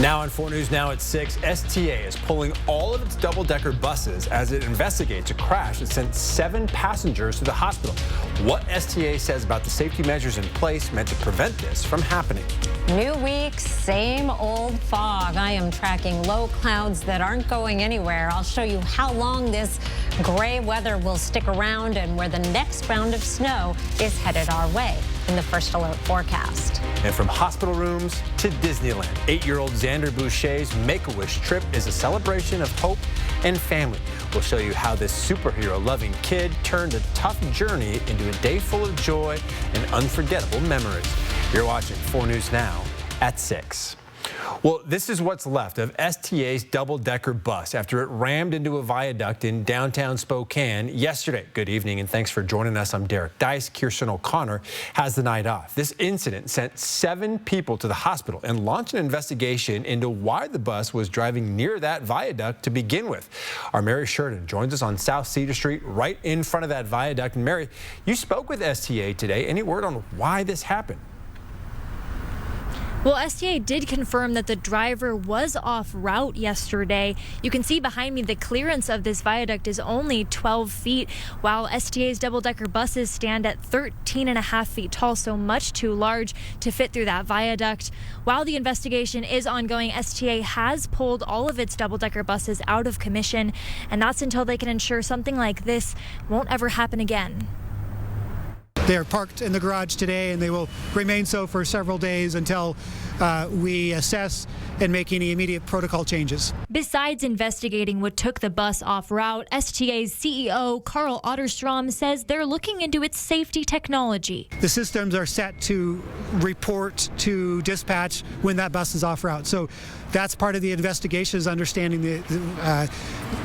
Now on 4 News Now at 6, STA is pulling all of its double-decker buses as it investigates a crash that sent 7 passengers to the hospital. What STA says about the safety measures in place meant to prevent this from happening. New week, same old fog. I am tracking low clouds that aren't going anywhere. I'll show you how long this gray weather will stick around and where the next round of snow is headed our way in the First Alert forecast. And from hospital rooms to Disneyland, 8-year-old Xander Boucher's Make-A-Wish trip is a celebration of hope and family. We'll show you how this superhero-loving kid turned a tough journey into a day full of joy and unforgettable memories. You're watching 4 News Now at 6. Well, this is what's left of STA's double-decker bus after it rammed into a viaduct in downtown Spokane yesterday. Good evening and thanks for joining us. I'm Derek Dice. Kirsten O'Connor has the night off. This incident sent 7 people to the hospital and launched an investigation into why the bus was driving near that viaduct to begin with. Our Mary Sheridan joins us on South Cedar Street right in front of that viaduct. And Mary, you spoke with STA today. Any word on why this happened? Well, STA did confirm that the driver was off route yesterday. You can see behind me the clearance of this viaduct is only 12 feet, while STA's double-decker buses stand at 13.5 feet tall, so much too large to fit through that viaduct. While the investigation is ongoing, STA has pulled all of its double-decker buses out of commission, and that's until they can ensure something like this won't ever happen again. They are parked in the garage today, and they will remain so for several days until we assess and make any immediate protocol changes. Besides investigating what took the bus off route, STA's CEO Carl Otterstrom says they're looking into its safety technology. The systems are set to report to dispatch when that bus is off route. So that's part of the investigation, is understanding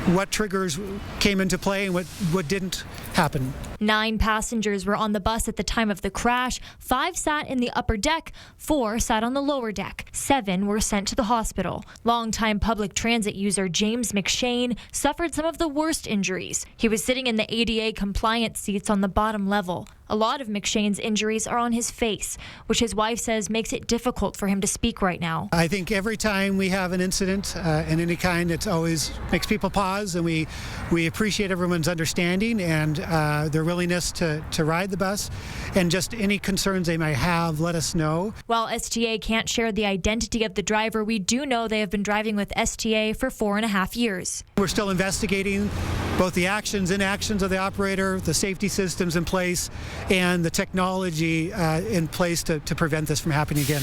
what triggers came into play and what didn't happen. 9 passengers were on the bus at the time of the crash. 5 sat in the upper deck, 4 sat on the lower deck. 7 were sent to the hospital. Longtime public transit user James McShane suffered some of the worst injuries. He was sitting in the ADA compliant seats on the bottom level. A lot of McShane's injuries are on his face, which his wife says makes it difficult for him to speak right now. I think every time we have an incident in any kind, it always makes people pause, and we appreciate everyone's understanding and their willingness to ride the bus, and just any concerns they may have, let us know. While STA can't share the identity of the driver, we do know they have been driving with STA for 4.5 years. We're still investigating both the actions, inactions of the operator, the safety systems in place, and the technology in place to prevent this from happening again.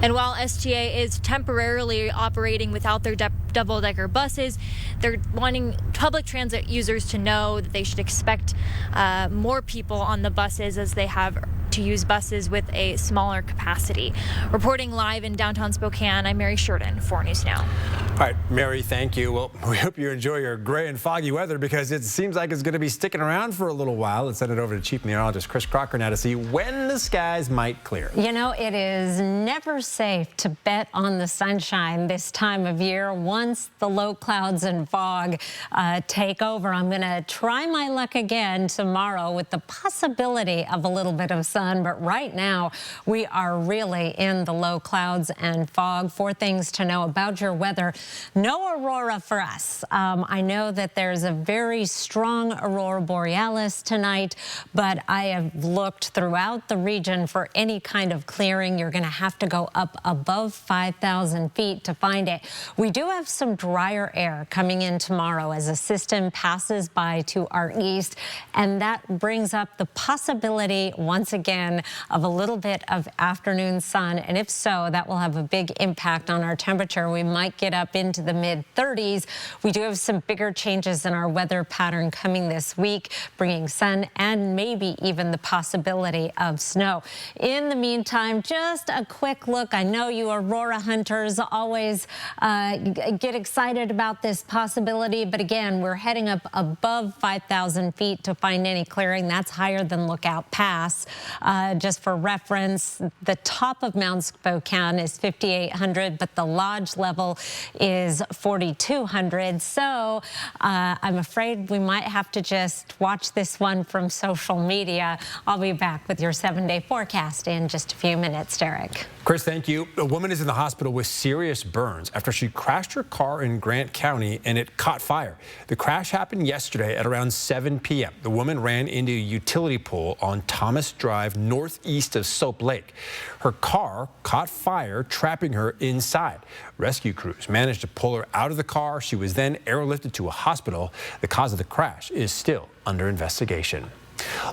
And while STA is temporarily operating without their double-decker buses, they're wanting public transit users to know that they should expect more people on the buses, as they have to use buses with a smaller capacity. Reporting live in downtown Spokane, I'm Mary Sheridan, 4 News Now. All right, Mary, thank you. Well, we hope you enjoy your gray and foggy weather, because it seems like it's going to be sticking around for a little while. Let's send it over to Chief Meteorologist Chris Crocker now to see when the skies might clear. You know, it is never safe to bet on the sunshine this time of year. Once the low clouds and fog take over, I'm going to try my luck again tomorrow with the possibility of a little bit of sun. But right now, we are really in the low clouds and fog. 4 things to know about your weather. No aurora for us. I know that there's a very strong aurora borealis tonight, but I have looked throughout the region for any kind of clearing. You're going to have to go up above 5,000 feet to find it. We do have some drier air coming in tomorrow as a system passes by to our east, and that brings up the possibility once again of a little bit of afternoon sun, and if so, that will have a big impact on our temperature. We might get up into the mid-30s. We do have some bigger changes in our weather pattern coming this week, bringing sun and maybe even the possibility of snow. In the meantime, just a quick look. I know you aurora hunters always get excited about this possibility, but again, we're heading up above 5,000 feet to find any clearing. That's higher than Lookout Pass. Just for reference, the top of Mount Spokane is 5,800, but the lodge level is 4,200. So I'm afraid we might have to just watch this one from social media. I'll be back with your 7-day forecast in just a few minutes, Derek. Chris, thank you. A woman is in the hospital with serious burns after she crashed her car in Grant County and it caught fire. The crash happened yesterday at around 7 p.m. The woman ran into a utility pole on Thomas Drive, northeast of Soap Lake. Her car caught fire, trapping her inside. Rescue crews managed to pull her out of the car. She was then airlifted to a hospital. The cause of the crash is still under investigation.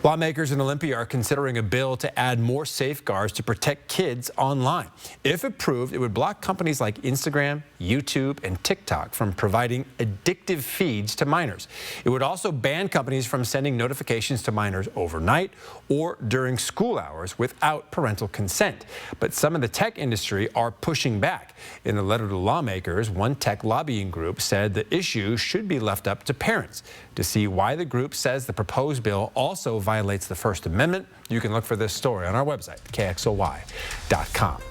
Lawmakers in Olympia are considering a bill to add more safeguards to protect kids online. If approved, it would block companies like Instagram, YouTube, and TikTok from providing addictive feeds to minors. It would also ban companies from sending notifications to minors overnight or during school hours without parental consent. But some of the tech industry are pushing back. In a letter to lawmakers, one tech lobbying group said the issue should be left up to parents. To see why the group says the proposed bill also violates the First Amendment, you can look for this story on our website, KXLY.com.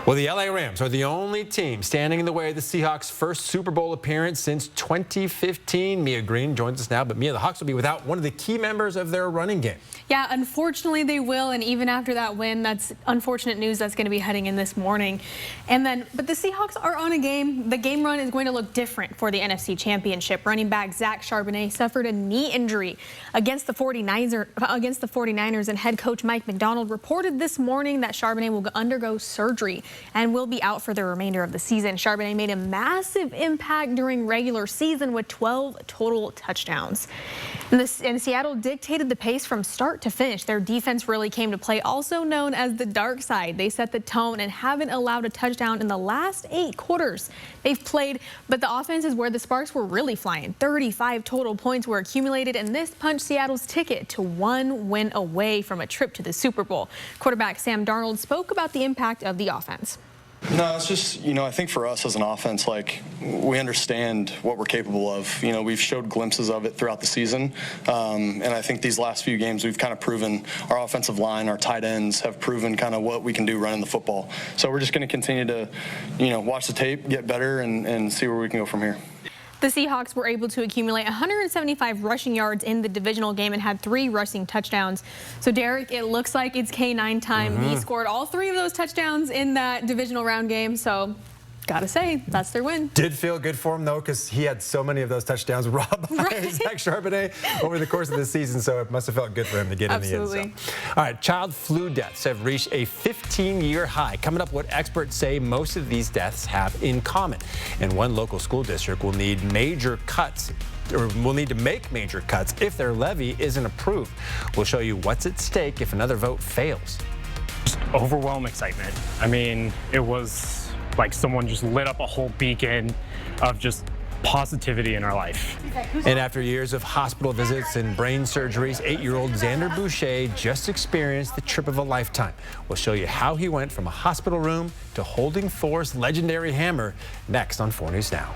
Well, the LA Rams are the only team standing in the way of the Seahawks' first Super Bowl appearance since 2015. Mia Green joins us now, but Mia, the Hawks will be without one of the key members of their running game. Yeah, unfortunately they will, and even after that win, that's unfortunate news that's going to be heading in this morning. But the Seahawks are on a game. The game run is going to look different for the NFC Championship. Running back Zach Charbonnet suffered a knee injury against the 49ers, and head coach Mike McDonald reported this morning that Charbonnet will undergo surgery and will be out for the remainder of the season. Charbonnet made a massive impact during regular season with 12 total touchdowns. And Seattle dictated the pace from start to finish. Their defense really came to play, also known as the dark side. They set the tone and haven't allowed a touchdown in the last 8 quarters they've played, but the offense is where the sparks were really flying. 35 total points were accumulated, and this punched Seattle's ticket to 1 win away from a trip to the Super Bowl. Quarterback Sam Darnold spoke about the impact of the offense. No, it's just, I think for us as an offense, we understand what we're capable of. We've showed glimpses of it throughout the season. And I think these last few games, we've kind of proven our offensive line, our tight ends have proven kind of what we can do running the football. So we're just going to continue to, watch the tape, get better, and see where we can go from here. The Seahawks were able to accumulate 175 rushing yards in the divisional game and had 3 rushing touchdowns. So, Derek, it looks like it's K9 time. He scored all 3 of those touchdowns in that divisional round game. So, gotta say, that's their win. Did feel good for him, though, because he had so many of those touchdowns robbed by Zach Charbonnet over the course of the season, so it must have felt good for him to get in the end zone. All right, child flu deaths have reached a 15-year high. Coming up, what experts say most of these deaths have in common. And one local school district will need major cuts, or will need to make major cuts if their levy isn't approved. We'll show you what's at stake if another vote fails. Just overwhelming excitement. I mean, it was like someone just lit up a whole beacon of just positivity in our life. And after years of hospital visits and brain surgeries, 8-year-old Xander Boucher just experienced the trip of a lifetime. We'll show you how he went from a hospital room to holding Thor's legendary hammer, next on 4 News Now.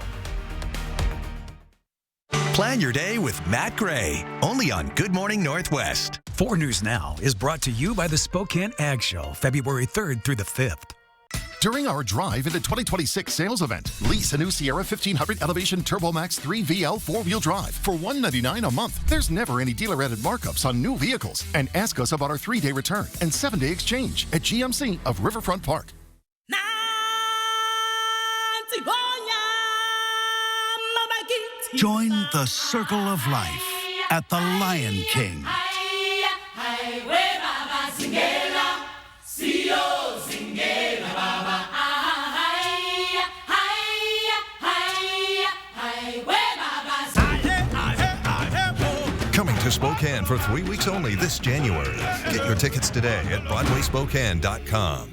Plan your day with Matt Gray, only on Good Morning Northwest. 4 News Now is brought to you by the Spokane Ag Show, February 3rd through the 5th. During our Drive into 2026 sales event, lease a new Sierra 1500 Elevation Turbo Max 3 VL 4-wheel drive for $199 a month. There's never any dealer-added markups on new vehicles. And ask us about our 3-day return and 7-day exchange at GMC of Riverfront Park. Join the circle of life at the Lion King. Coming to Spokane for 3 weeks only this January. Get your tickets today at BroadwaySpokane.com.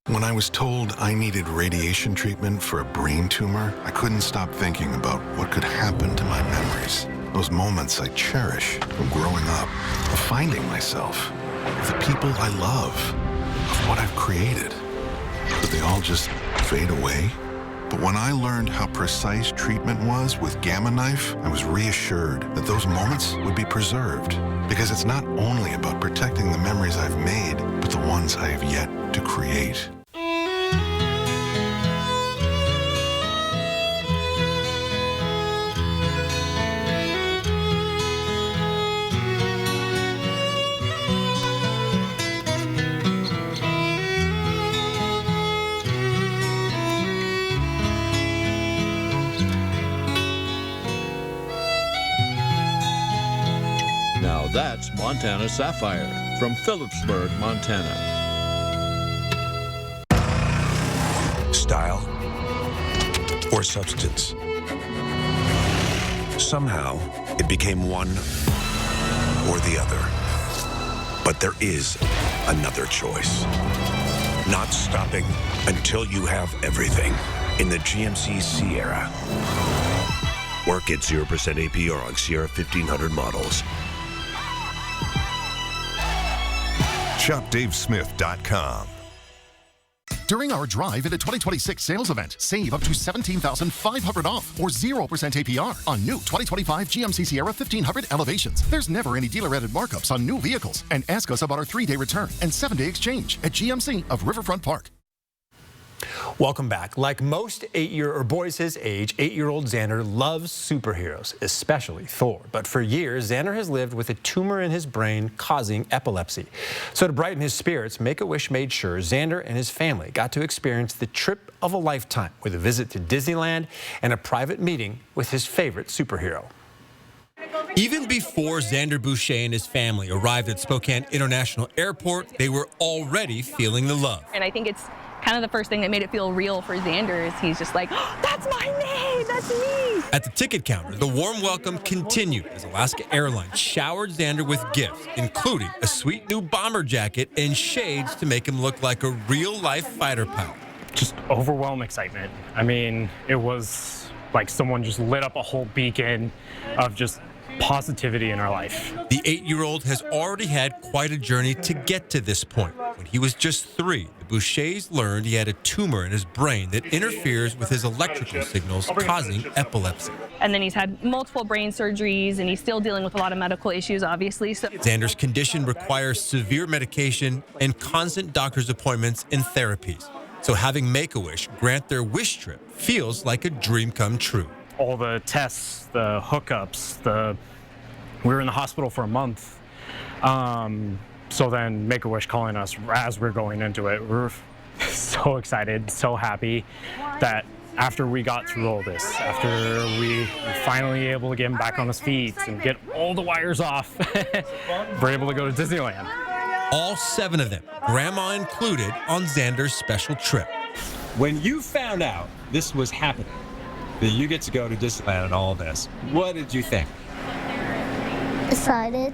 When I was told I needed radiation treatment for a brain tumor, I couldn't stop thinking about what could happen to my memories. Those moments I cherish from growing up, of finding myself, of the people I love, of what I've created. Could they all just fade away? But when I learned how precise treatment was with Gamma Knife, I was reassured that those moments would be preserved. Because it's not only about protecting the memories I've made, but the ones I have yet to create. Now that's Montana Sapphire from Phillipsburg, Montana. Style or substance. Somehow it became one or the other. But there is another choice. Not stopping until you have everything in the GMC Sierra. Work at 0% APR on Sierra 1500 models. ShopDaveSmith.com. During our Drive into 2026 sales event, save up to $17,500 off or 0% APR on new 2025 GMC Sierra 1500 Elevations. There's never any dealer-added markups on new vehicles. And ask us about our 3-day return and 7-day exchange at GMC of Riverfront Park. Welcome back. Like most boys his age, 8-year-old Xander loves superheroes, especially Thor. But for years, Xander has lived with a tumor in his brain causing epilepsy. So to brighten his spirits, Make-A-Wish made sure Xander and his family got to experience the trip of a lifetime with a visit to Disneyland and a private meeting with his favorite superhero. Even before Xander Boucher and his family arrived at Spokane International Airport, they were already feeling the love. And I think it's kind of the first thing that made it feel real for Xander is he's just like, oh, that's my name, that's me. At the ticket counter, the warm welcome continued as Alaska Airlines showered Xander with gifts, including a sweet new bomber jacket and shades to make him look like a real-life fighter pilot. Just overwhelming excitement. I mean, it was like someone just lit up a whole beacon of just positivity in our life. The 8-year-old has already had quite a journey to get to this point. When he was just 3, the Bouchers learned he had a tumor in his brain that interferes with his electrical signals, causing epilepsy. And then he's had multiple brain surgeries, and he's still dealing with a lot of medical issues, obviously. So Xander's condition requires severe medication and constant doctor's appointments and therapies. So having Make-A-Wish grant their wish trip feels like a dream come true. All the tests, the hookups, we were in the hospital for a month. So then Make-A-Wish calling us as we're going into it. We're so excited, so happy that after we got through all this, after we were finally able to get him back on his feet and get all the wires off, we're able to go to Disneyland. All 7 of them, Grandma included, on Xander's special trip. When you found out this was happening, that you get to go to Disneyland and all this, what did you think? Excited.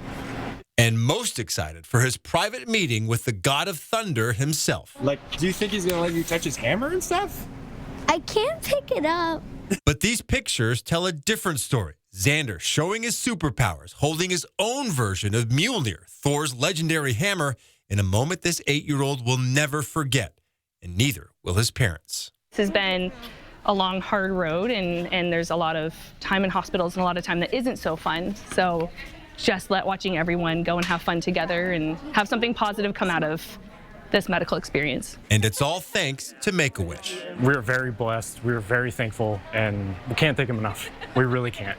And most excited for his private meeting with the God of Thunder himself. Like, do you think he's going to let you touch his hammer and stuff? I can't pick it up. But these pictures tell a different story. Xander showing his superpowers, holding his own version of Mjolnir, Thor's legendary hammer, in a moment this 8-year-old will never forget, and neither will his parents. this has been a long, hard road, and there's a lot of time in hospitals and a lot of time that isn't so fun. So just watching everyone go and have fun together and have something positive come out of this medical experience. And it's all thanks to Make-A-Wish. We're very blessed, we're very thankful, and we can't thank them enough. We really can't.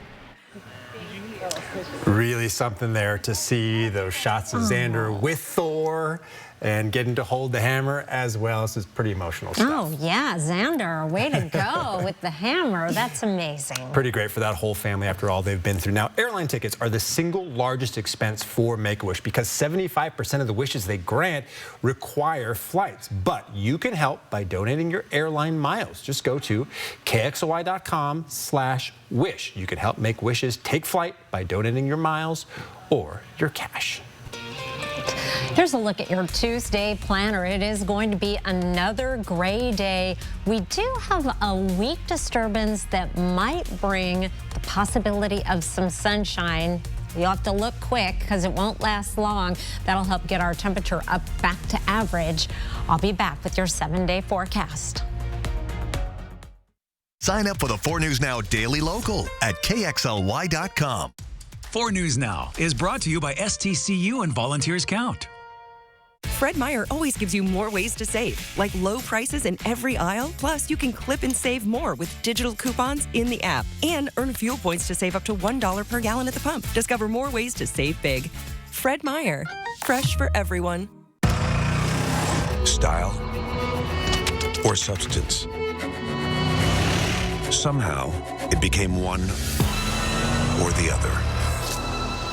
Really something there to see those shots of Xander with Thor and getting to hold the hammer as well. This is pretty emotional stuff. Oh, yeah, Xander, way to go with the hammer. That's amazing. Pretty great for that whole family after all they've been through. Now, airline tickets are the single largest expense for Make-A-Wish because 75% of the wishes they grant require flights. But you can help by donating your airline miles. Just go to KXLY.com/wish. You can help make wishes take flight by donating your miles or your cash. Here's a look at your Tuesday planner. It is going to be another gray day. We do have a weak disturbance that might bring the possibility of some sunshine. You'll have to look quick because it won't last long. That'll help get our temperature up back to average. I'll be back with your 7-day forecast. Sign up for the 4 News Now Daily Local at KXLY.com. 4 News Now is brought to you by STCU and Volunteers Count. Fred Meyer always gives you more ways to save, like low prices in every aisle. Plus, you can clip and save more with digital coupons in the app and earn fuel points to save up to $1 per gallon at the pump. Discover more ways to save big. Fred Meyer, fresh for everyone. Style or substance. Somehow, it became one or the other.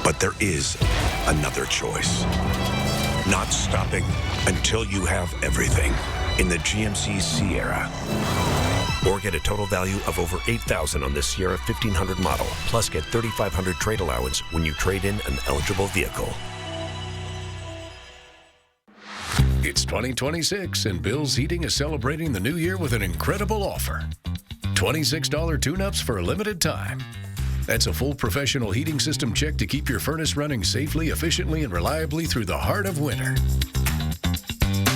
But there is another choice. Not stopping until you have everything in the GMC Sierra. Or get a total value of over $8,000 on this Sierra 1500 model. Plus get $3,500 trade allowance when you trade in an eligible vehicle. It's 2026 and Bill's Heating is celebrating the new year with an incredible offer. $26 tune-ups for a limited time. That's a full professional heating system check to keep your furnace running safely, efficiently, and reliably through the heart of winter.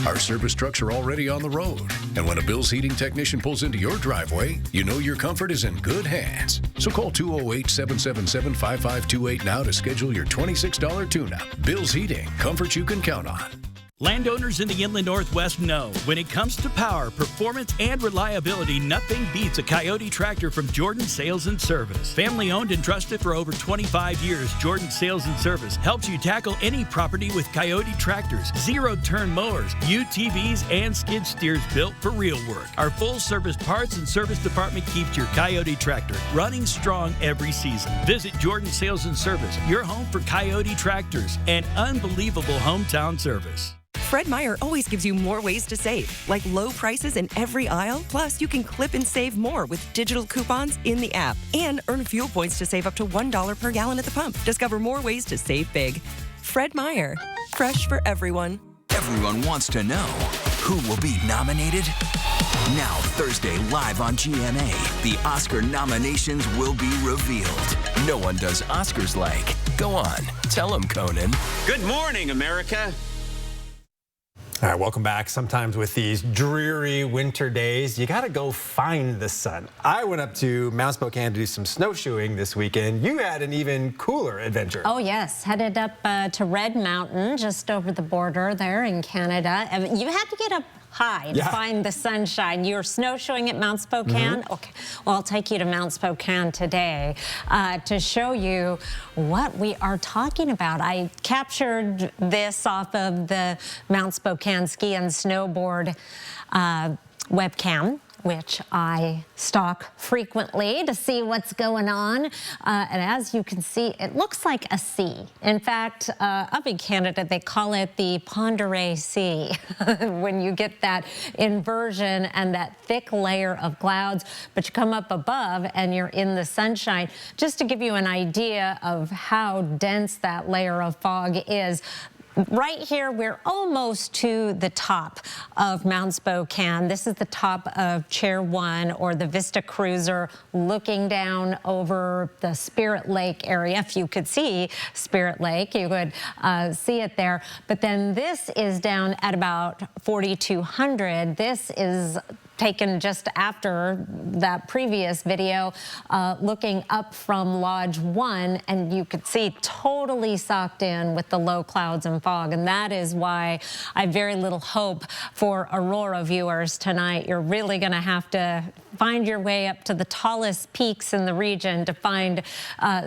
Our service trucks are already on the road, and when a Bill's Heating technician pulls into your driveway, you know your comfort is in good hands. So call 208-777-5528 now to schedule your $26 tune-up. Bill's Heating, comfort you can count on. Landowners in the Inland Northwest know when it comes to power, performance, and reliability, nothing beats a Coyote tractor from Jordan Sales and Service. Family owned and trusted for over 25 years, Jordan Sales and Service helps you tackle any property with Coyote tractors, zero-turn mowers, UTVs, and skid steers built for real work. Our full-service parts and service department keeps your Coyote tractor running strong every season. Visit Jordan Sales and Service, your home for Coyote tractors and unbelievable hometown service. Fred Meyer always gives you more ways to save, like low prices in every aisle. Plus, you can clip and save more with digital coupons in the app and earn fuel points to save up to $1 per gallon at the pump. Discover more ways to save big. Fred Meyer, fresh for everyone. Everyone wants to know who will be nominated. Now, Thursday, live on GMA, the Oscar nominations will be revealed. No one does Oscars like. Go on, tell them, Conan. Good morning, America. All right, welcome back. Sometimes with these dreary winter days, you got to go find the sun. I went up to Mount Spokane to do some snowshoeing this weekend. You had an even cooler adventure. Oh, yes. Headed up to Red Mountain, just over the border there in Canada. You had to get up high to find the sunshine. You're snowshoeing at Mount Spokane? Okay. Well, I'll take you to Mount Spokane today to show you what we are talking about. I captured this off of the Mount Spokane Ski and Snowboard webcam, which I stalk frequently to see what's going on. And as you can see, it looks like a sea. In fact, up in Canada, they call it the Pend Oreille Sea when you get that inversion and that thick layer of clouds, but you come up above and you're in the sunshine. Just to give you an idea of how dense that layer of fog is, right here, we're almost to the top of Mount Spokane. This is the top of Chair 1, or the Vista Cruiser, looking down over the Spirit Lake area. If you could see Spirit Lake, you would see it there. But then this is down at about 4,200. This is taken just after that previous video, looking up from Lodge 1, and you could see totally socked in with the low clouds and fog. And that is why I have very little hope for aurora viewers tonight. You're really going to have to find your way up to the tallest peaks in the region to find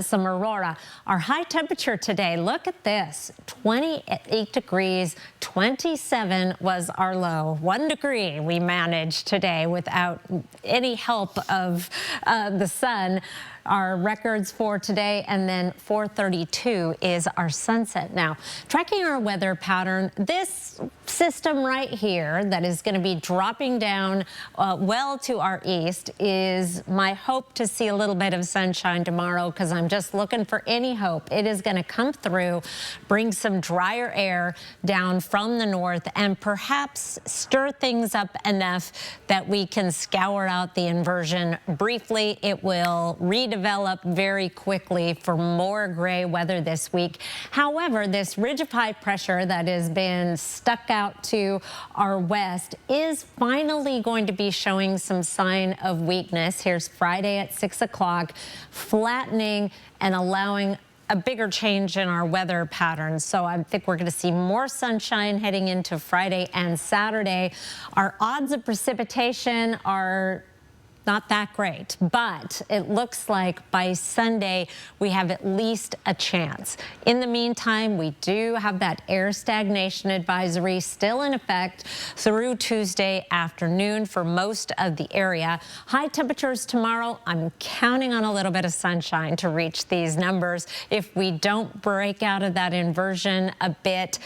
some aurora. Our high temperature today, look at this, 28 degrees, 27 was our low. 1 degree we managed today without any help of the sun. Our records for today, and then 4:32 is our sunset. Now, tracking our weather pattern, this system right here that is going to be dropping down well to our east is my hope to see a little bit of sunshine tomorrow, because I'm just looking for any hope. It is going to come through, bring some drier air down from the north, and perhaps stir things up enough that we can scour out the inversion briefly. It will redevelop develop very quickly for more gray weather this week. However, this ridge of high pressure that has been stuck out to our west is finally going to be showing some sign of weakness. Here's Friday at 6 o'clock, flattening and allowing a bigger change in our weather patterns. So I think we're going to see more sunshine heading into Friday and Saturday. Our odds of precipitation are not that great, but it looks like by Sunday we have at least a chance. In the meantime, we do have that air stagnation advisory still in effect through Tuesday afternoon for most of the area. High temperatures tomorrow, I'm counting on a little bit of sunshine to reach these numbers. If we don't break out of that inversion a bit,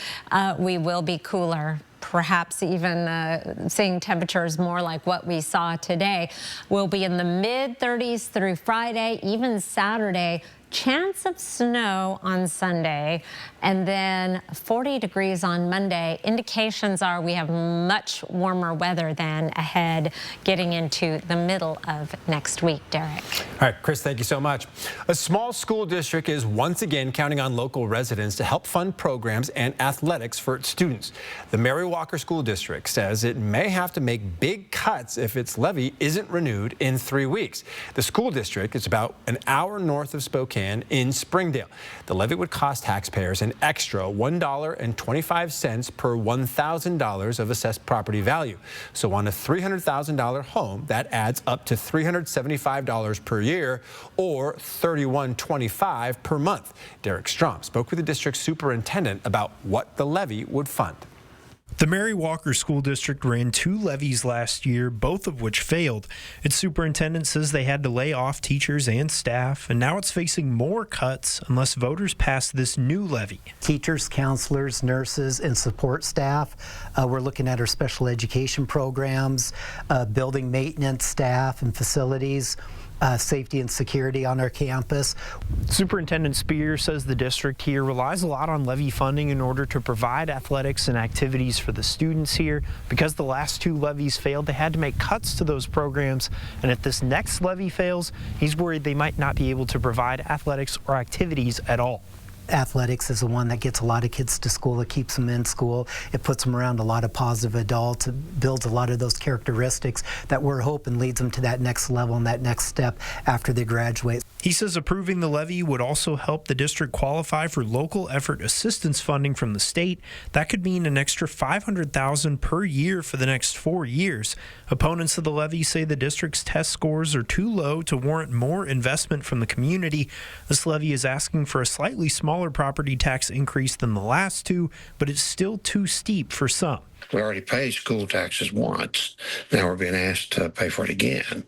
we will be cooler. Perhaps even seeing temperatures more like what we saw today. We'll be in the mid-30s through Friday, even Saturday. Chance of snow on Sunday, and then 40 degrees on Monday. Indications are we have much warmer weather than ahead getting into the middle of next week, Derek. All right, Chris, thank you so much. A small school district is once again counting on local residents to help fund programs and athletics for its students. The Mary Walker School District says it may have to make big cuts if its levy isn't renewed in 3 weeks. The school district is about an hour north of Spokane in Springdale. The levy would cost taxpayers an extra $1.25 per $1,000 of assessed property value. So on a $300,000 home, that adds up to $375 per year or $31.25 per month. Derek Strom spoke with the district's superintendent about what the levy would fund. The Mary Walker School District ran 2 levies last year, both of which failed. Its superintendent says they had to lay off teachers and staff, and now it's facing more cuts unless voters pass this new levy. Teachers, counselors, nurses, and support staff. We're looking at our special education programs, building maintenance staff and facilities. Safety and security on our campus. Superintendent Spear says the district here relies a lot on levy funding in order to provide athletics and activities for the students here. Because the last 2 levies failed, they had to make cuts to those programs, and if this next levy fails, he's worried they might not be able to provide athletics or activities at all. Athletics is the one that gets a lot of kids to school. It keeps them in school. It puts them around a lot of positive adults. It builds a lot of those characteristics that we're hoping leads them to that next level and that next step after they graduate. He says approving the levy would also help the district qualify for local effort assistance funding from the state. That could mean an extra $500,000 per year for the next 4 years. Opponents of the levy say the district's test scores are too low to warrant more investment from the community. This levy is asking for a slightly smaller property tax increase than the last 2, but it's still too steep for some. We already paid school taxes once. Now we're being asked to pay for it again.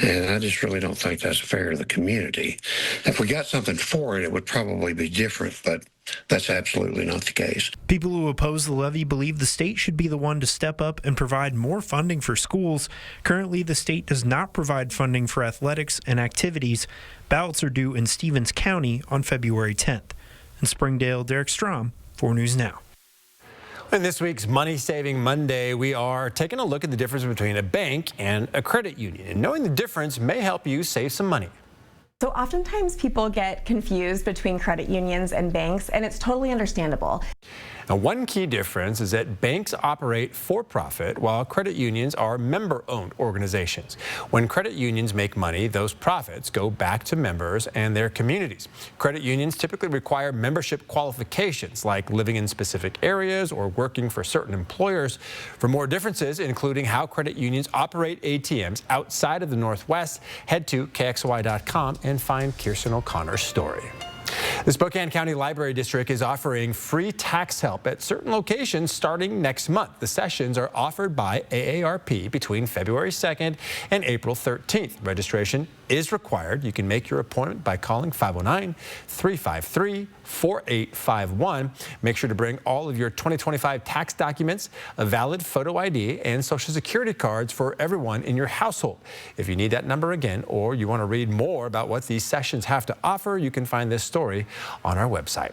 And I just really don't think that's fair to the community. If we got something for it, it would probably be different, but that's absolutely not the case. People who oppose the levy believe the state should be the one to step up and provide more funding for schools. Currently, the state does not provide funding for athletics and activities. Ballots are due in Stevens County on February 10th. In Springdale, Derek Strom, 4 News Now. In this week's Money Saving Monday, we are taking a look at the difference between a bank and a credit union. And knowing the difference may help you save some money. So oftentimes people get confused between credit unions and banks, and it's totally understandable. Now, one key difference is that banks operate for profit while credit unions are member-owned organizations. When credit unions make money, those profits go back to members and their communities. Credit unions typically require membership qualifications like living in specific areas or working for certain employers. For more differences, including how credit unions operate ATMs outside of the Northwest, head to KXLY.com and find Kirsten O'Connor's story. The Spokane County Library District is offering free tax help at certain locations starting next month. The sessions are offered by AARP between February 2nd and April 13th. Registration is required. You can make your appointment by calling 509-353-4851. Make sure to bring all of your 2025 tax documents, a valid photo ID, and Social Security cards for everyone in your household. If you need that number again, or you want to read more about what these sessions have to offer, you can find this story on our website.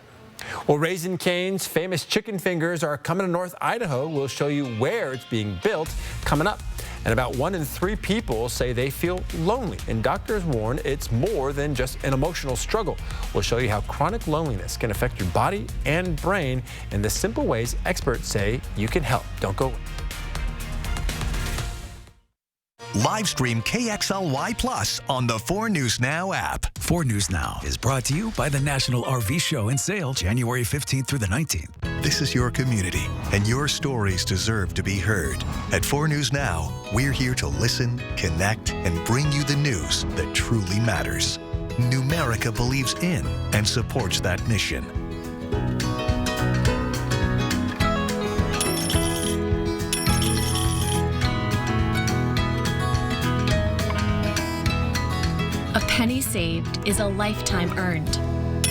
Well, Raising Cane's famous chicken fingers are coming to North Idaho. We'll show you where it's being built coming up. And about 1 in 3 people say they feel lonely. And doctors warn it's more than just an emotional struggle. We'll show you how chronic loneliness can affect your body and brain and the simple ways experts say you can help. Don't go away. Live stream KXLY Plus on the 4 News Now app. 4 News Now is brought to you by the National RV Show and Sale, January 15th through the 19th. This is your community, and your stories deserve to be heard. At 4 News Now, we're here to listen, connect, and bring you the news that truly matters. Numerica believes in and supports that mission. A penny saved is a lifetime earned.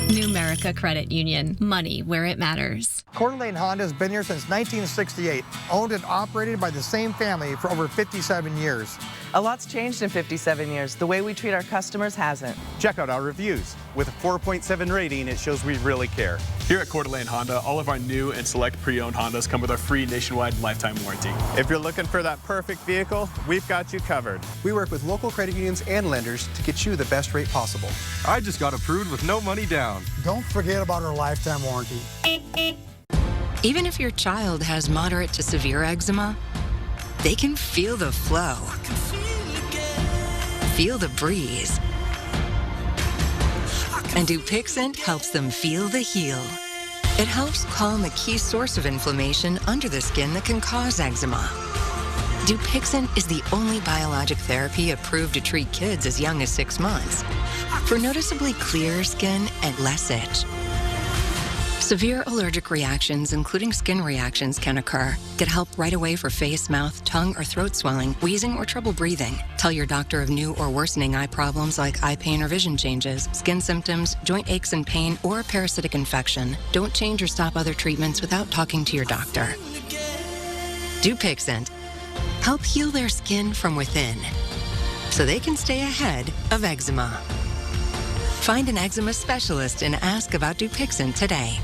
Numerica Credit Union. Money where it matters. Coeur d'Alene Honda has been here since 1968, owned and operated by the same family for over 57 years. A lot's changed in 57 years. The way we treat our customers hasn't. Check out our reviews. With a 4.7 rating, it shows we really care. Here at Coeur d'Alene Honda, all of our new and select pre-owned Hondas come with our free nationwide lifetime warranty. If you're looking for that perfect vehicle, we've got you covered. We work with local credit unions and lenders to get you the best rate possible. I just got approved with no money down. Don't forget about our lifetime warranty. Even if your child has moderate to severe eczema, they can feel the flow, feel the breeze. And Dupixent helps them feel the heal. It helps calm the key source of inflammation under the skin that can cause eczema. Dupixent is the only biologic therapy approved to treat kids as young as 6 months for noticeably clearer skin and less itch. Severe allergic reactions, including skin reactions, can occur. Get help right away for face, mouth, tongue, or throat swelling, wheezing, or trouble breathing. Tell your doctor of new or worsening eye problems like eye pain or vision changes, skin symptoms, joint aches and pain, or a parasitic infection. Don't change or stop other treatments without talking to your doctor. Dupixent. Help heal their skin from within so they can stay ahead of eczema. Find an eczema specialist and ask about Dupixent today.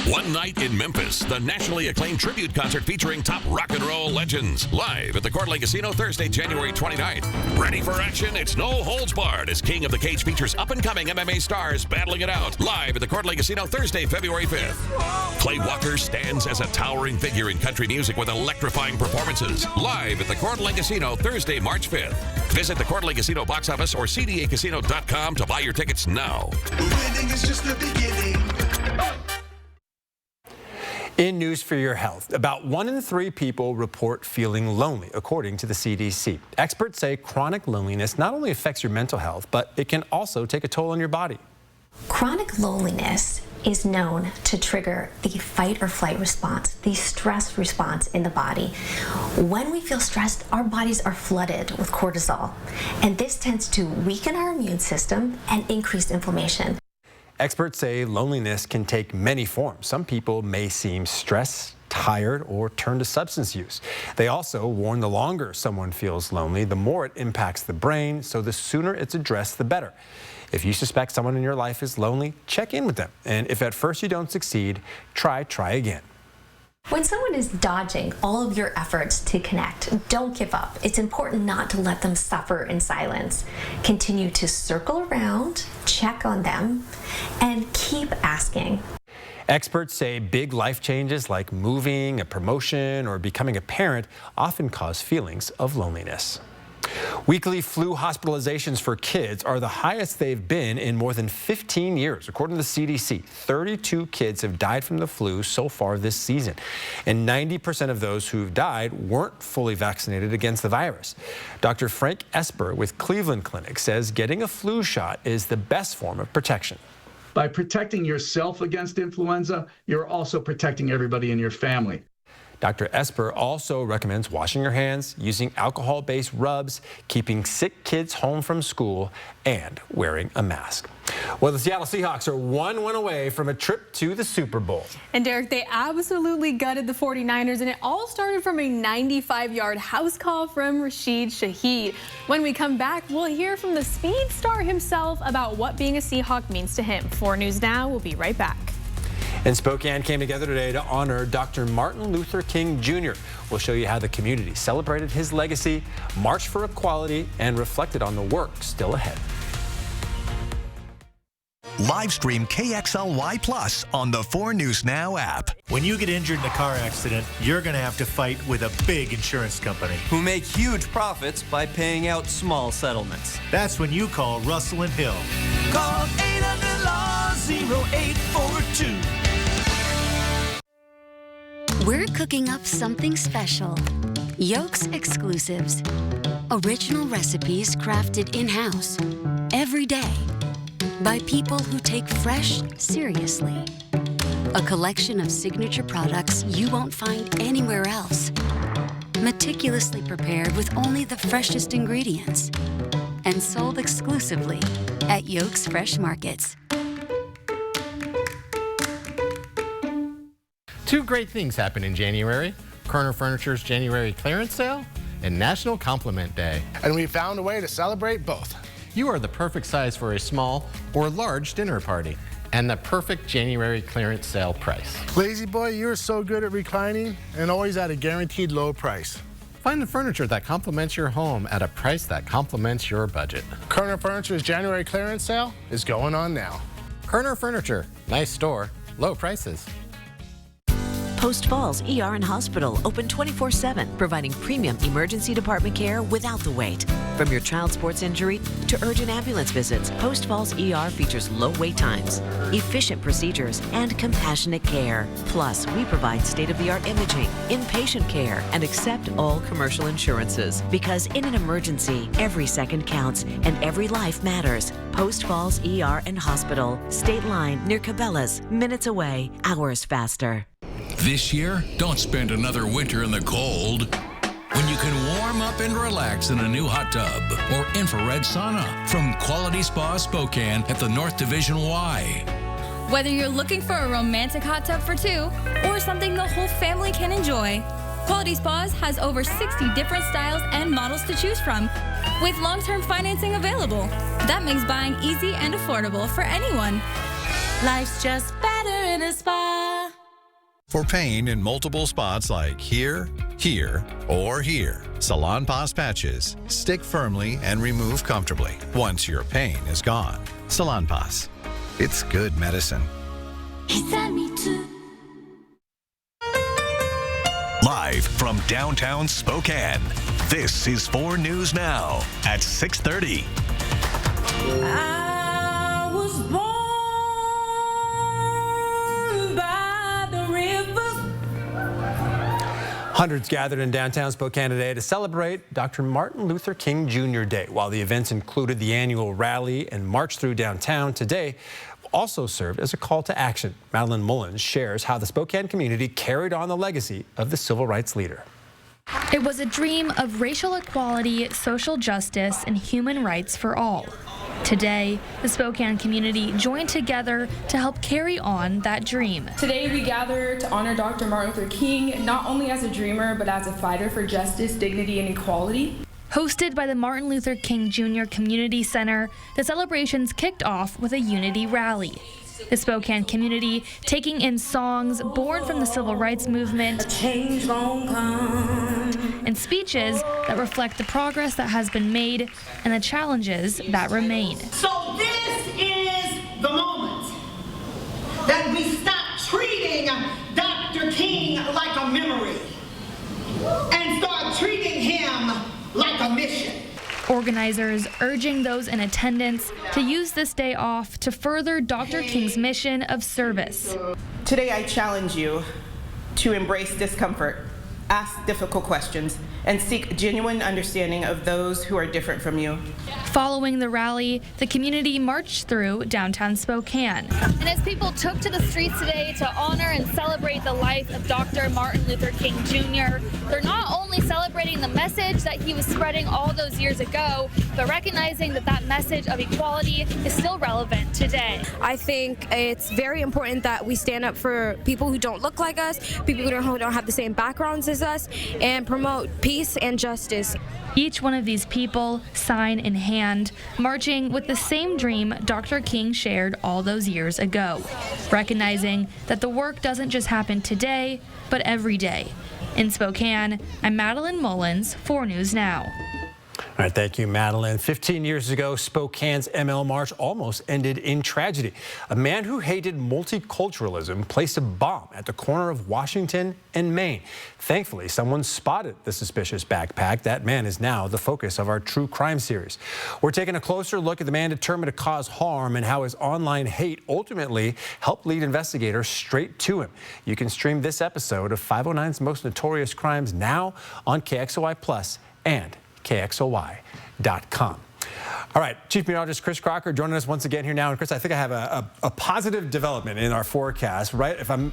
One night in Memphis, the nationally acclaimed tribute concert featuring top rock and roll legends. Live at the Coeur d'Alene Casino Thursday, January 29th. Ready for action? It's no holds barred as King of the Cage features up-and-coming MMA stars battling it out. Live at the Coeur d'Alene Casino Thursday, February 5th. Clay Walker stands as a towering figure in country music with electrifying performances. Live at the Coeur d'Alene Casino Thursday, March 5th. Visit the Coeur d'Alene Casino box office or cdacasino.com to buy your tickets now. Winning is just the beginning. In news for your health, about 1 in 3 people report feeling lonely, according to the CDC. Experts say chronic loneliness not only affects your mental health, but it can also take a toll on your body. Chronic loneliness is known to trigger the fight or flight response, the stress response in the body. When we feel stressed, our bodies are flooded with cortisol, and this tends to weaken our immune system and increase inflammation. Experts say loneliness can take many forms. Some people may seem stressed, tired, or turn to substance use. They also warn the longer someone feels lonely, the more it impacts the brain, so the sooner it's addressed, the better. If you suspect someone in your life is lonely, check in with them. And if at first you don't succeed, try again. When someone is dodging all of your efforts to connect, don't give up. It's important not to let them suffer in silence. Continue to circle around, check on them, and keep asking. Experts say big life changes like moving, a promotion, or becoming a parent often cause feelings of loneliness. Weekly flu hospitalizations for kids are the highest they've been in more than 15 years. According to the CDC, 32 kids have died from the flu so far this season. And 90% of those who've died weren't fully vaccinated against the virus. Dr. Frank Esper with Cleveland Clinic says getting a flu shot is the best form of protection. By protecting yourself against influenza, you're also protecting everybody in your family. Dr. Esper also recommends washing your hands, using alcohol-based rubs, keeping sick kids home from school, and wearing a mask. Well, the Seattle Seahawks are 1 win away from a trip to the Super Bowl. And Derek, they absolutely gutted the 49ers, and it all started from a 95-yard house call from Rashid Shaheed. When we come back, we'll hear from the speed star himself about what being a Seahawk means to him. 4 News Now will be right back. And Spokane came together today to honor Dr. Martin Luther King Jr. We'll show you how the community celebrated his legacy, marched for equality, and reflected on the work still ahead. Live stream KXLY Plus on the 4 News Now app. When you get injured in a car accident, you're going to have to fight with a big insurance company who make huge profits by paying out small settlements. That's when you call Russell and Hill. Call 800-LAW-0842. We're cooking up something special. Yolks Exclusives. Original recipes crafted in-house every day by people who take fresh seriously. A collection of signature products you won't find anywhere else. Meticulously prepared with only the freshest ingredients and sold exclusively at Yolks Fresh Markets. Two great things happen in January: Kerner Furniture's January clearance sale and National Compliment Day. And we found a way to celebrate both. You are the perfect size for a small or large dinner party and the perfect January clearance sale price. Lazy boy, you're so good at reclining and always at a guaranteed low price. Find the furniture that complements your home at a price that complements your budget. Kerner Furniture's January clearance sale is going on now. Kerner Furniture, nice store, low prices. Post Falls ER and Hospital, open 24/7, providing premium emergency department care without the wait. From your child sports injury to urgent ambulance visits, Post Falls ER features low wait times, efficient procedures, and compassionate care. Plus, we provide state-of-the-art imaging, inpatient care, and accept all commercial insurances. Because in an emergency, every second counts and every life matters. Post Falls ER and Hospital, State Line near Cabela's, minutes away, hours faster. This year, don't spend another winter in the cold when you can warm up and relax in a new hot tub or infrared sauna from Quality Spa Spokane at the North Division Y. Whether you're looking for a romantic hot tub for two or something the whole family can enjoy, Quality Spas has over 60 different styles and models to choose from, with long-term financing available. That makes buying easy and affordable for anyone. Life's just better in a spa. For pain in multiple spots like here, here, or here, Salonpas patches stick firmly and remove comfortably once your pain is gone. Salonpas. It's good medicine. Live from downtown Spokane, this is 4 News Now at 6:30. I was born by the river. Hundreds gathered in downtown Spokane today to celebrate Dr. Martin Luther King Jr. Day. While the events included the annual rally and march through downtown, today also served as a call to action. Madeline Mullins shares how the Spokane community carried on the legacy of the civil rights leader. It was a dream of racial equality, social justice, and human rights for all. Today, the Spokane community joined together to help carry on that dream. Today we gather to honor Dr. Martin Luther King, not only as a dreamer, but as a fighter for justice, dignity, and equality. Hosted by the Martin Luther King Jr. Community Center, the celebrations kicked off with a unity rally. The Spokane community taking in songs born from the civil rights movement and speeches that reflect the progress that has been made and the challenges that remain. So this is the moment that we stop treating Dr. King like a memory and start treating him like a mission. Organizers urging those in attendance to use this day off to further Dr. King's mission of service. Today I challenge you to embrace discomfort, ask difficult questions, and seek genuine understanding of those who are different from you. Following the rally, the community marched through downtown Spokane. And as people took to the streets today to honor and celebrate the life of Dr. Martin Luther King Jr., they're not only celebrating the message message that he was spreading all those years ago, but recognizing that that message of equality is still relevant today. I think it's very important that we stand up for people who don't look like us, people who don't have the same backgrounds as us, and promote peace and justice. Each one of these people, sign in hand, marching with the same dream Dr. King shared all those years ago, recognizing that the work doesn't just happen today, but every day. In Spokane, I'm Madeline Mullins, 4 News Now. All right, thank you, Madeline. 15 years ago, Spokane's ML March almost ended in tragedy. A man who hated multiculturalism placed a bomb at the corner of Washington and Main. Thankfully, someone spotted the suspicious backpack. That man is now the focus of our true crime series. We're taking a closer look at the man determined to cause harm and how his online hate ultimately helped lead investigators straight to him. You can stream this episode of 509's Most Notorious Crimes now on KXOY Plus and KXOY.com. All right, Chief Meteorologist Chris Crocker joining us once again here now. And Chris, I think I have a positive development in our forecast, right? If I'm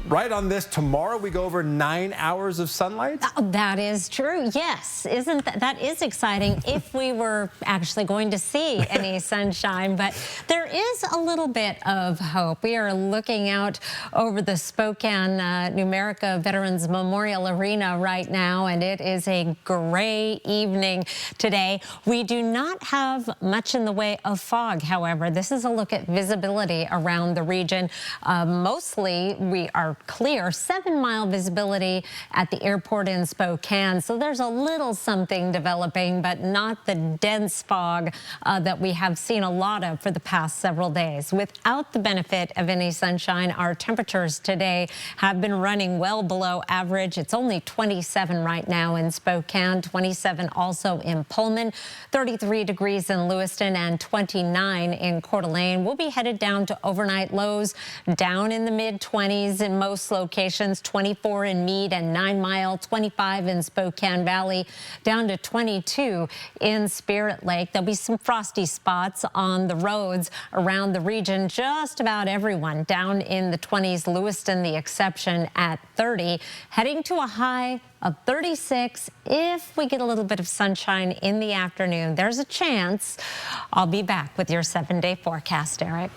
right on this, tomorrow we go over 9 hours of sunlight? That is true, yes. Isn't that is exciting if we were actually going to see any sunshine, but there is a little bit of hope. We are looking out over the Spokane Numerica Veterans Memorial Arena right now, and it is a gray evening today. We do not have much in the way of fog, however. This is a look at visibility around the region. Mostly we are clear, 7-mile visibility at the airport in Spokane. So there's a little something developing, but not the dense fog that we have seen a lot of for the past several days. Without the benefit of any sunshine, our temperatures today have been running well below average. It's only 27 right now in Spokane, 27 also in Pullman, 33 degrees in Lewiston, and 29 in Coeur d'Alene. We'll be headed down to overnight lows down in the mid-20s in most locations, 24 in Meade and 9 Mile, 25 in Spokane Valley, down to 22 in Spirit Lake. There'll be some frosty spots on the roads around the region. Just about everyone down in the 20s, Lewiston the exception at 30, heading to a high of 36 if we get a little bit of sunshine in the afternoon. There's a chance. I'll be back with your 7-day forecast, Eric.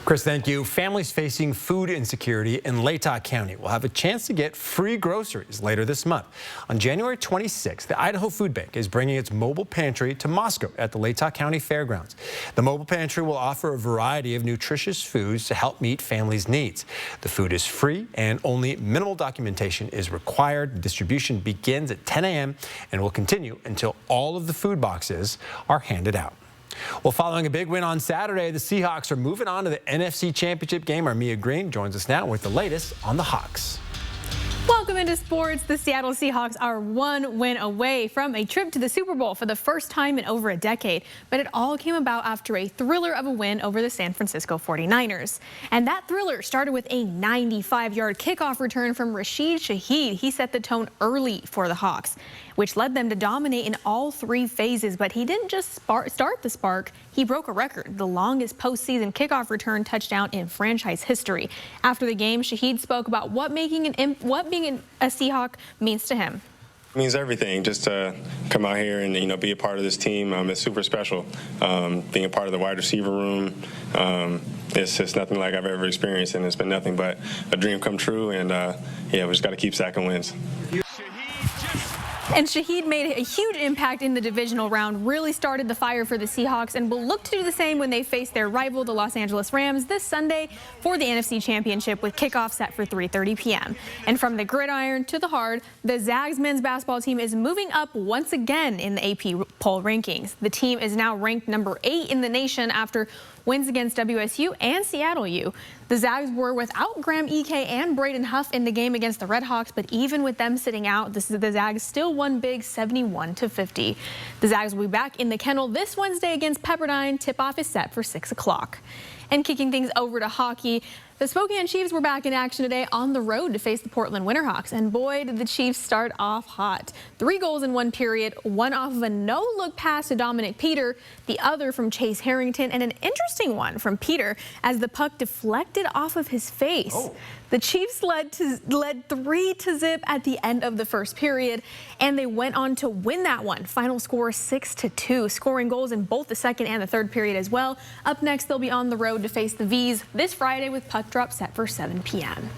Chris, thank you. Families facing food insecurity in Latah County will have a chance to get free groceries later this month. On January 26th, the Idaho Food Bank is bringing its mobile pantry to Moscow at the Latah County Fairgrounds. The mobile pantry will offer a variety of nutritious foods to help meet families' needs. The food is free and only minimal documentation is required. The distribution begins at 10 a.m. and will continue until all of the food boxes are handed out. Well, following a big win on Saturday, the Seahawks are moving on to the NFC Championship game. Our Mia Green joins us now with the latest on the Hawks. Welcome into sports. The Seattle Seahawks are 1 win away from a trip to the Super Bowl for the first time in over a decade. But it all came about after a thriller of a win over the San Francisco 49ers. And that thriller started with a 95-yard kickoff return from Rashid Shaheed. He set the tone early for the Hawks, which led them to dominate in all 3 phases. But he didn't just start the spark. He broke a record, the longest postseason kickoff return touchdown in franchise history. After the game, Shaheed spoke about what being a Seahawk means to him. It means everything. Just to come out here and be a part of this team, it's super special. Being a part of the wide receiver room, it's just nothing like I've ever experienced, and it's been nothing but a dream come true. And we just got to keep sacking wins. And Shaheed made a huge impact in the divisional round, really started the fire for the Seahawks, and will look to do the same when they face their rival, the Los Angeles Rams, this Sunday for the NFC Championship with kickoff set for 3:30 p.m. And from the gridiron to the hard, the Zags men's basketball team is moving up once again in the AP poll rankings. The team is now ranked number 8 in the nation after wins against WSU and Seattle U. The Zags were without Graham Ike and Braden Huff in the game against the Redhawks, but even with them sitting out, the Zags still won big 71-50. The Zags will be back in the kennel this Wednesday against Pepperdine. Tip-off is set for 6 o'clock. And kicking things over to hockey, The Spokane Chiefs were back in action today on the road to face the Portland Winterhawks. And boy, did the Chiefs start off hot. 3 goals in one period, one off of a no-look pass to Dominic Peter, the other from Chase Harrington, and an interesting one from Peter as the puck deflected off of his face. The Chiefs led 3-0 at the end of the first period, and they went on to win that one. Final score 6-2, scoring goals in both the second and the third period as well. Up next, they'll be on the road to face the Vs this Friday with puck drop set for 7 p.m.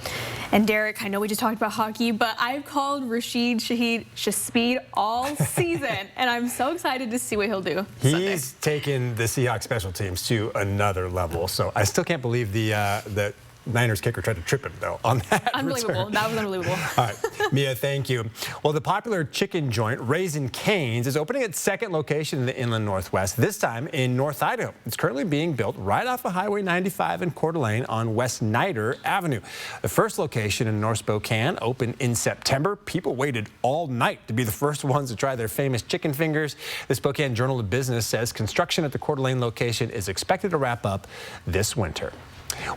And Derek, I know we just talked about hockey, but I've called Rashid Shaheed all season, and I'm so excited to see what he'll do Sunday. He's taken the Seahawks special teams to another level, so I still can't believe the Niners kicker tried to trip him, though, on that Unbelievable. return. That was unbelievable. All right, Mia, thank you. Well, the popular chicken joint, Raising Cane's, is opening its second location in the Inland Northwest, this time in North Idaho. It's currently being built right off of Highway 95 in Coeur d'Alene on West Niter Avenue. The first location in North Spokane opened in September. People waited all night to be the first ones to try their famous chicken fingers. The Spokane Journal of Business says construction at the Coeur d'Alene location is expected to wrap up this winter.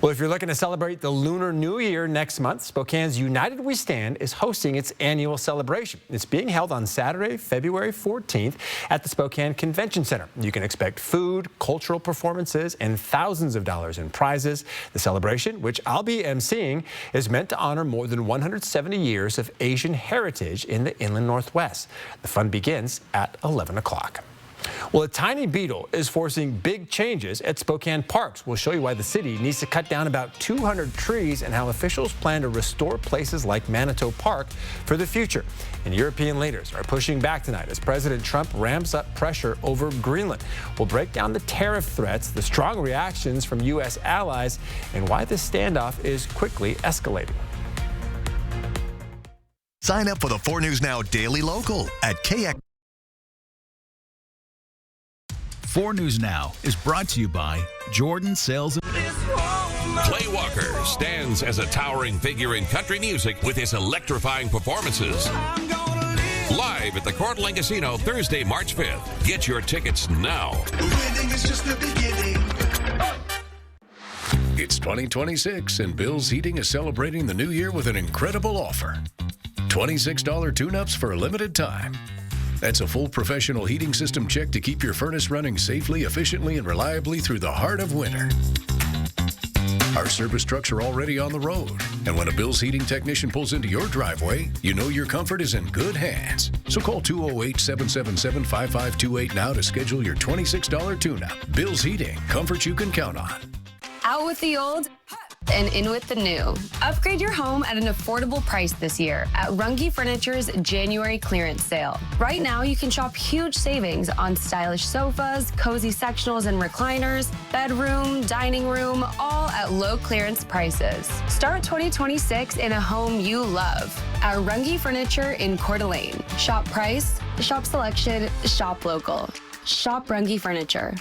Well, if you're looking to celebrate the Lunar New Year next month, Spokane's United We Stand is hosting its annual celebration. It's being held on Saturday, February 14th at the Spokane Convention Center. You can expect food, cultural performances, and thousands of dollars in prizes. The celebration, which I'll be emceeing, is meant to honor more than 170 years of Asian heritage in the Inland Northwest. The fun begins at 11 o'clock. Well, a tiny beetle is forcing big changes at Spokane parks. We'll show you why the city needs to cut down about 200 trees and how officials plan to restore places like Manitou Park for the future. And European leaders are pushing back tonight as President Trump ramps up pressure over Greenland. We'll break down the tariff threats, the strong reactions from U.S. allies, and why this standoff is quickly escalating. Sign up for the 4 News Now Daily Local at KX. 4 News Now is brought to you by Jordan Sales. Clay Walker stands as a towering figure in country music with his electrifying performances. Live at the Coeur d'Alene Casino Thursday, March 5th. Get your tickets now. Winning is just the beginning. It's 2026 and Bill's Heating is celebrating the new year with an incredible offer. $26 tune-ups for a limited time. That's a full professional heating system check to keep your furnace running safely, efficiently, and reliably through the heart of winter. Our service trucks are already on the road, and when a Bill's Heating technician pulls into your driveway, you know your comfort is in good hands. So call 208-777-5528 now to schedule your $26 tune-up. Bill's Heating, comfort you can count on. Out with the old and in with the new. Upgrade your home at an affordable price this year at Runge Furniture's January clearance sale. Right now, you can shop huge savings on stylish sofas, cozy sectionals and recliners, bedroom, dining room, all at low clearance prices. Start 2026 in a home you love at Runge Furniture in Coeur d'Alene. Shop price, shop selection, shop local. Shop Runge Furniture.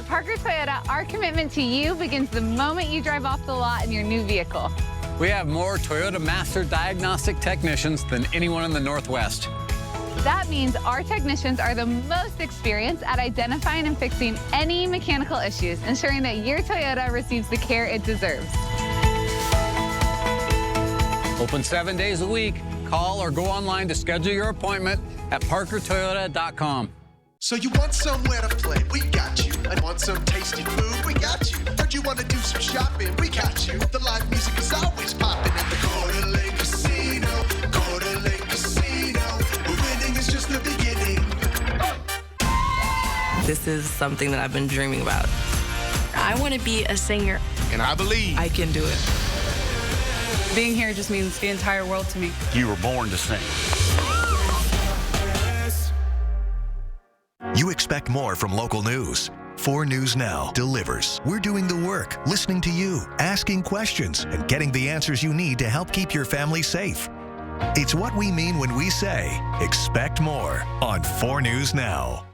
Parker Toyota, our commitment to you begins the moment you drive off the lot in your new vehicle. We have more Toyota Master Diagnostic technicians than anyone in the Northwest. That means our technicians are the most experienced at identifying and fixing any mechanical issues, ensuring that your Toyota receives the care it deserves. Open 7 days a week. Call or go online to schedule your appointment at parkertoyota.com. So you want somewhere to play? We got you. And want some tasty food? We got you. Heard you want to do some shopping? We got you. The live music is always popping at the Coeur d'Alene Casino. Coeur d'Alene Casino. Winning is just the beginning. This is something that I've been dreaming about. I want to be a singer. And I believe I can do it. Being here just means the entire world to me. You were born to sing. You expect more from local news. 4 News Now delivers. We're doing the work, listening to you, asking questions, and getting the answers you need to help keep your family safe. It's what we mean when we say, expect more on 4 News Now.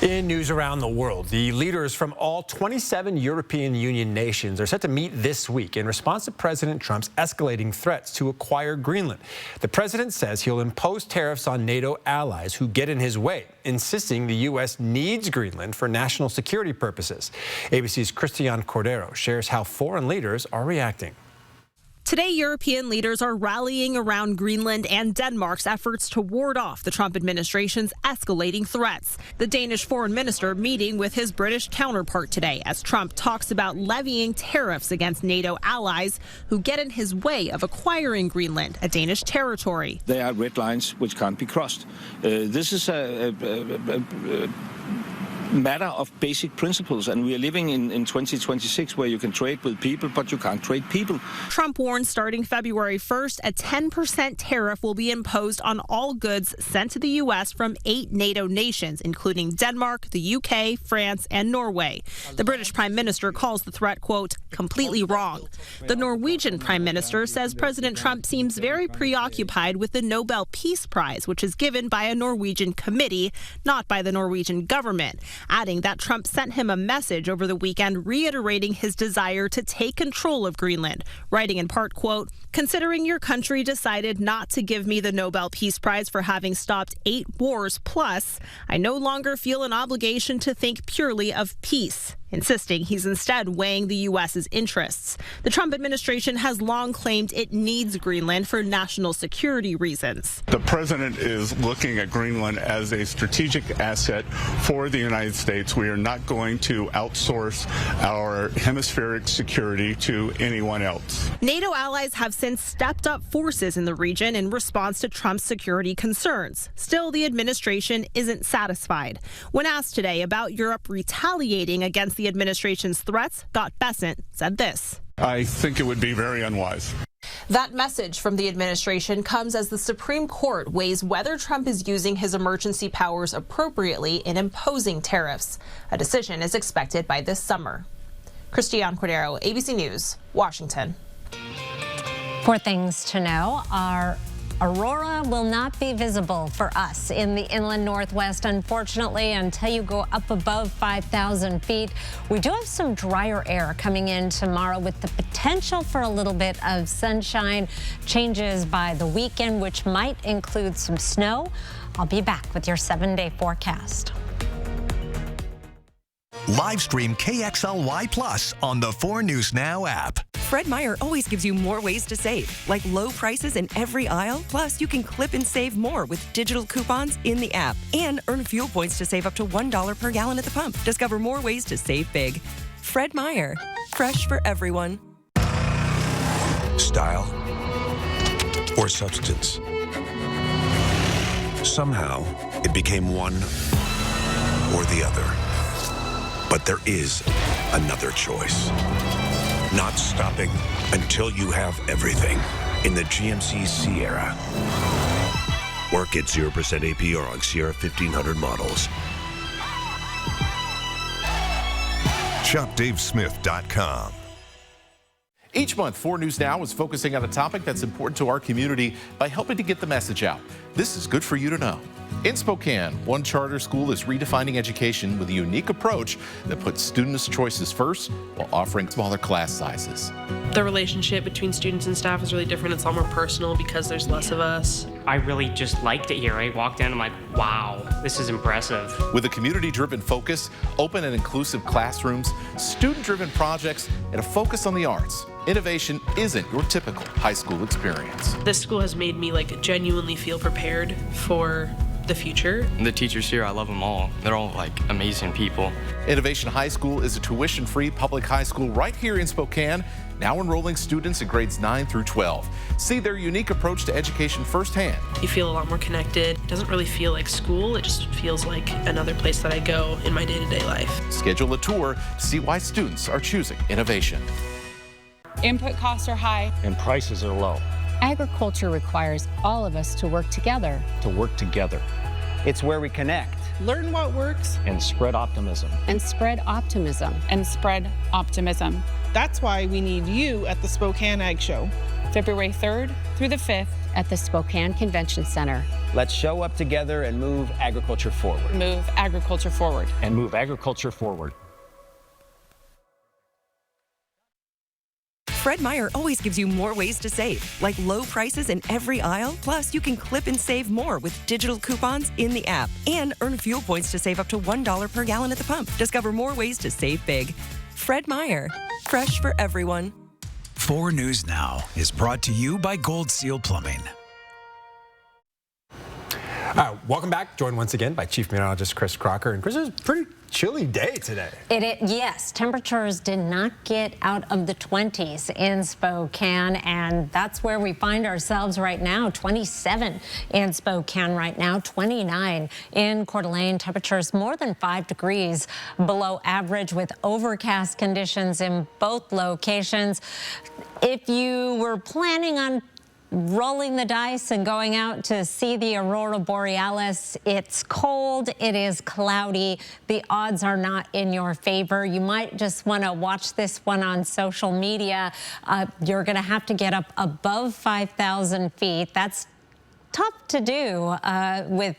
In news around the world, the leaders from all 27 European Union nations are set to meet this week in response to President Trump's escalating threats to acquire Greenland. The president says he'll impose tariffs on NATO allies who get in his way, insisting the U.S. needs Greenland for national security purposes. ABC's Christian Cordero shares how foreign leaders are reacting. Today, European leaders are rallying around Greenland and Denmark's efforts to ward off the Trump administration's escalating threats. The Danish foreign minister meeting with his British counterpart today as Trump talks about levying tariffs against NATO allies who get in his way of acquiring Greenland, a Danish territory. There are red lines which can't be crossed. This is a matter of basic principles, and we are living in 2026 where you can trade with people, but you can't trade people. Trump warned starting February 1st, a 10% tariff will be imposed on all goods sent to the U.S. from 8 NATO nations, including Denmark, the UK, France, and Norway. The British Prime Minister calls the threat, quote, completely wrong. The Norwegian Prime Minister says President Trump seems very preoccupied with the Nobel Peace Prize, which is given by a Norwegian committee, not by the Norwegian government, adding that Trump sent him a message over the weekend reiterating his desire to take control of Greenland, writing in part, quote, considering your country decided not to give me the Nobel Peace Prize for having stopped 8 wars plus, I no longer feel an obligation to think purely of peace, insisting he's instead weighing the U.S.'s interests. The Trump administration has long claimed it needs Greenland for national security reasons. The president is looking at Greenland as a strategic asset for the United States. We are not going to outsource our hemispheric security to anyone else. NATO allies have since stepped up forces in the region in response to Trump's security concerns. Still, the administration isn't satisfied. When asked today about Europe retaliating against the administration's threats, Scott Bessent said this. I think it would be very unwise. That message from the administration comes as the Supreme Court weighs whether Trump is using his emergency powers appropriately in imposing tariffs. A decision is expected by this summer. Christian Cordero, ABC News, Washington. 4 things to know. Our aurora will not be visible for us in the inland Northwest, unfortunately, until you go up above 5,000 feet. We do have some drier air coming in tomorrow with the potential for a little bit of sunshine. Changes by the weekend, which might include some snow. I'll be back with your 7-day forecast. Live stream KXLY Plus on the 4 News Now app. Fred Meyer always gives you more ways to save, like low prices in every aisle. Plus, you can clip and save more with digital coupons in the app and earn fuel points to save up to $1 per gallon at the pump. Discover more ways to save big. Fred Meyer, fresh for everyone. Style or substance. Somehow, it became one or the other. But there is another choice. Not stopping until you have everything in the GMC Sierra. Work at 0% APR on Sierra 1500 models. ShopDaveSmith.com. Each month, 4 News Now is focusing on a topic that's important to our community by helping to get the message out. This is good for you to know. In Spokane, one charter school is redefining education with a unique approach that puts students' choices first while offering smaller class sizes. The relationship between students and staff is really different. It's a lot more personal because there's less of us. I really just liked it here. I walked in, I'm like, wow, this is impressive. With a community-driven focus, open and inclusive classrooms, student-driven projects, and a focus on the arts, innovation isn't your typical high school experience. This school has made me genuinely feel prepared for the future. The teachers here, I love them all. They're all amazing people. Innovation High School is a tuition-free public high school right here in Spokane, now enrolling students in grades 9 through 12. See their unique approach to education firsthand. You feel a lot more connected. It doesn't really feel like school. It just feels like another place that I go in my day-to-day life. Schedule a tour to see why students are choosing innovation. Input costs are high. And prices are low. Agriculture requires all of us to work together. It's where we connect. Learn what works. And spread optimism. And spread optimism. And spread optimism. That's why we need you at the Spokane Ag Show, February 3rd through the 5th at the Spokane Convention Center. Let's show up together and move agriculture forward. Move agriculture forward. And move agriculture forward. Fred Meyer always gives you more ways to save, like low prices in every aisle. Plus, you can clip and save more with digital coupons in the app and earn fuel points to save up to $1 per gallon at the pump. Discover more ways to save big. Fred Meyer, fresh for everyone. 4 News Now is brought to you by Gold Seal Plumbing. Welcome back. Joined once again by Chief Meteorologist Chris Crocker. And Chris, it was a pretty chilly day today. Yes, temperatures did not get out of the 20s in Spokane, and that's where we find ourselves right now. 27 in Spokane right now, 29 in Coeur d'Alene. Temperatures more than 5 degrees below average with overcast conditions in both locations. If you were planning on rolling the dice and going out to see the Aurora Borealis, it's cold, it is cloudy, the odds are not in your favor. You might just want to watch this one on social media. You're going to have to get up above 5,000 feet. That's tough to do with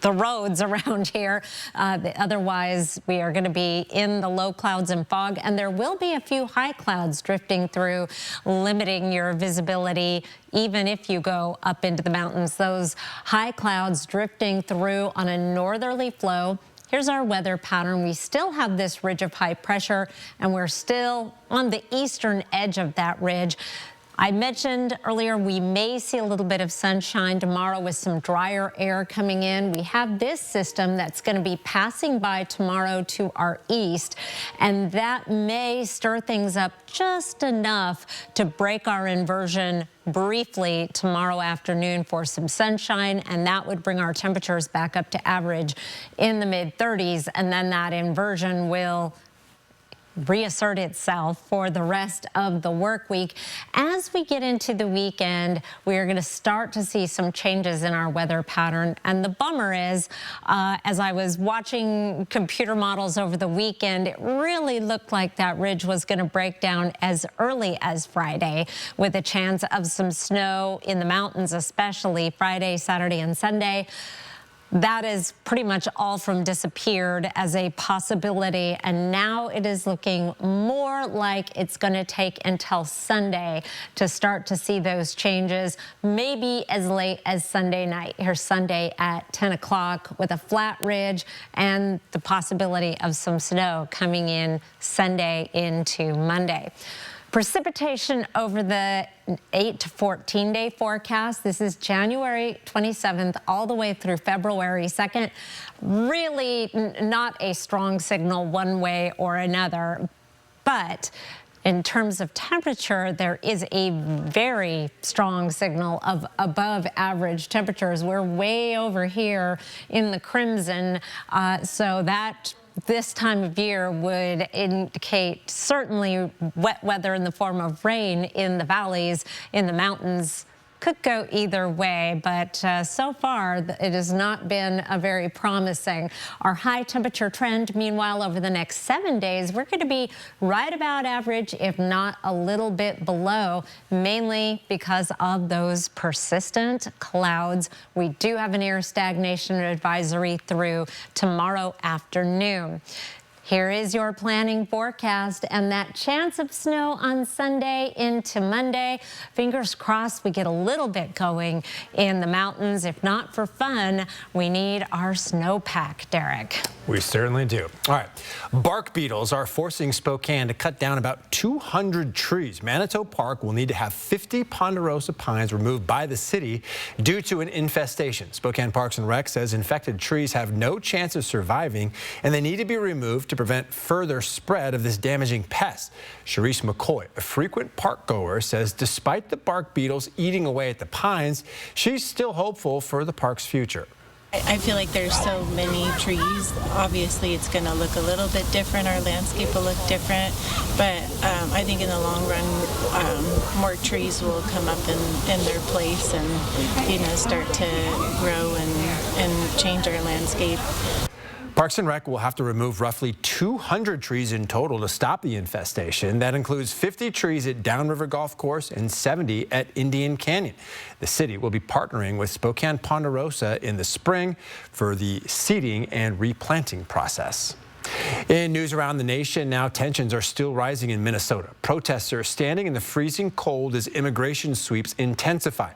the roads around here. Otherwise, we are going to be in the low clouds and fog, and there will be a few high clouds drifting through, limiting your visibility even if you go up into the mountains. Those high clouds drifting through on a northerly flow. Here's our weather pattern. We still have this ridge of high pressure, and we're still on the eastern edge of that ridge. I mentioned earlier we may see a little bit of sunshine tomorrow with some drier air coming in. We have this system that's going to be passing by tomorrow to our east, and that may stir things up just enough to break our inversion briefly tomorrow afternoon for some sunshine, and that would bring our temperatures back up to average in the mid-30s, and then that inversion will reassert itself for the rest of the work week. As we get into the weekend, we are going to start to see some changes in our weather pattern. And the bummer is, as I was watching computer models over the weekend, it really looked like that ridge was going to break down as early as Friday, with a chance of some snow in the mountains, especially Friday, Saturday, and Sunday. That is pretty much all from disappeared as a possibility, and now it is looking more like it's going to take until Sunday to start to see those changes, maybe as late as Sunday night. Here's Sunday at 10 o'clock with a flat ridge and the possibility of some snow coming in Sunday into Monday. Precipitation over the 8 to 14-day forecast. This is January 27th all the way through February 2nd. Really not a strong signal one way or another, but in terms of temperature, there is a very strong signal of above average temperatures. We're way over here in the crimson, so that this time of year would indicate certainly wet weather in the form of rain in the valleys, in the mountains. Could go either way, but so far it has not been a very promising. Our high temperature trend, meanwhile, over the next 7 days, we're going to be right about average, if not a little bit below, mainly because of those persistent clouds. We do have an air stagnation advisory through tomorrow afternoon. Here is your planning forecast, and that chance of snow on Sunday into Monday. Fingers crossed we get a little bit going in the mountains. If not for fun, we need our snowpack, Derek. We certainly do. All right. Bark beetles are forcing Spokane to cut down about 200 trees. Manitou Park will need to have 50 ponderosa pines removed by the city due to an infestation. Spokane Parks and Rec says infected trees have no chance of surviving, and they need to be removed to prevent further spread of this damaging pest. Sharice McCoy, a frequent park goer, says despite the bark beetles eating away at the pines, she's still hopeful for the park's future. I feel like there's so many trees. Obviously, it's going to look a little bit different. Our landscape will look different. But I think in the long run, more trees will come up in their place and, start to grow and change our landscape. Parks and Rec will have to remove roughly 200 trees in total to stop the infestation. That includes 50 trees at Downriver Golf Course and 70 at Indian Canyon. The city will be partnering with Spokane Ponderosa in the spring for the seeding and replanting process. In news around the nation, now tensions are still rising in Minnesota. Protesters are standing in the freezing cold as immigration sweeps intensify.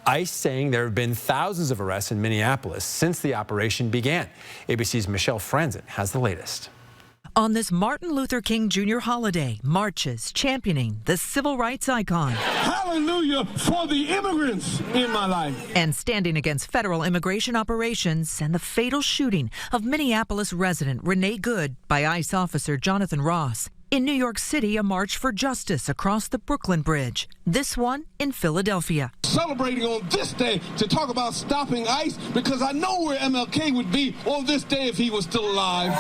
ICE saying there have been thousands of arrests in Minneapolis since the operation began. ABC's Michelle Franzen has the latest. On this Martin Luther King Jr. holiday, marches championing the civil rights icon. Hallelujah for the immigrants in my life. And standing against federal immigration operations and the fatal shooting of Minneapolis resident Renee Good by ICE officer Jonathan Ross. In New York City, a march for justice across the Brooklyn Bridge. This one in Philadelphia. Celebrating on this day to talk about stopping ICE, because I know where MLK would be on this day if he was still alive.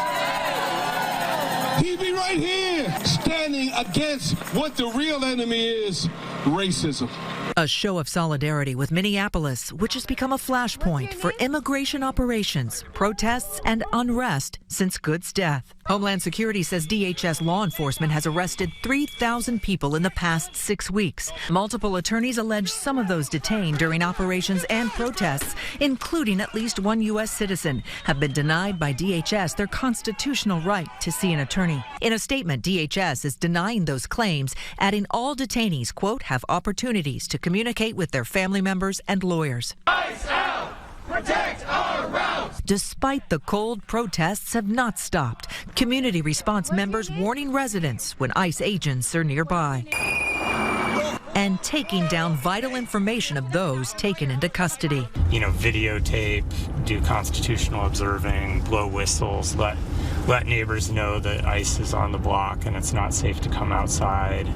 He'd be right here, standing against what the real enemy is, racism. A show of solidarity with Minneapolis, which has become a flashpoint for immigration operations, protests, and unrest since Good's death. Homeland Security says DHS law enforcement has arrested 3,000 people in the past 6 weeks. Multiple attorneys allege some of those detained during operations and protests, including at least one U.S. citizen, have been denied by DHS their constitutional right to see an attorney. In a statement, DHS is denying those claims, adding all detainees, quote, have opportunities to communicate with their family members and lawyers. ICE out! Protect our routes! Despite the cold, protests have not stopped. Community response members warning residents when ICE agents are nearby. And taking down vital information of those taken into custody. Videotape, do constitutional observing, blow whistles, let neighbors know that ICE is on the block and it's not safe to come outside.